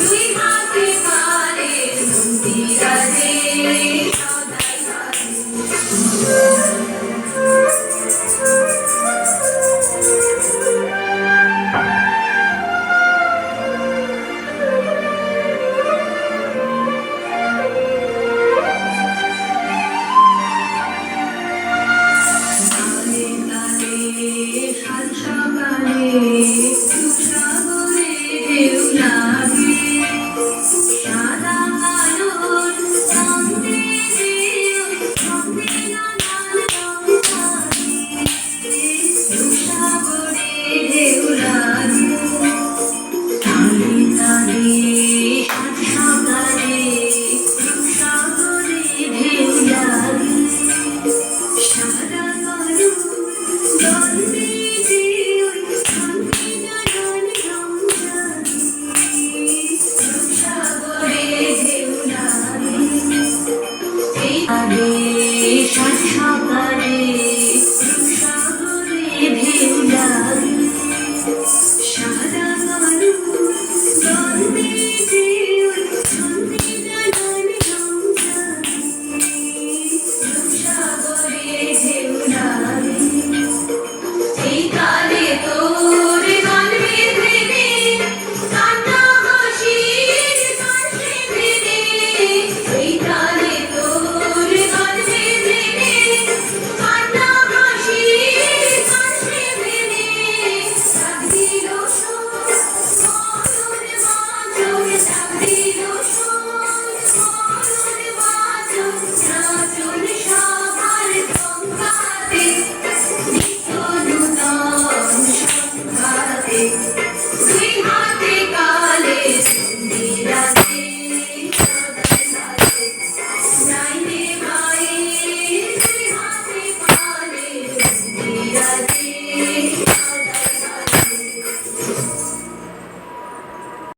দুই হাতে কালের মন্দিরাজে সদাই বাজে। সাত সকালে সাগরে ঢেউ লাগে সাদা কালোর সঙ্গে ঢেউ সঙ্গে নানান রং থাকে সাগরে ঢেউ লাগে তালে তালে সাত সকালে সাগরে ঢেউ লাগে সাদা কালো জল বেঁধে ওই সঙ্গে নানান রং লাগে সাগরে ঢেউ লাগে এই আগে সাত সকালে সাগরে ঢেউ লাগে সাদা কালো জল বেঁধে ওই সঙ্গে নানান রং লাগে সাগরে ঢেউ লাগে এই কালে তোর গান বেঁধে দে কান্না হাসির গান বেঁধে দে এই কালে তোর গান বেঁধে দে কান্না হাসির গান বেঁধে দে ডাক দিল শোন মরুর বাঁচন ডাক দিল শোন মরুর বাঁচন নাচন সবার গঙ্গাতে দুই হাতে কালে মন্দিরাজে সদাই বাজে।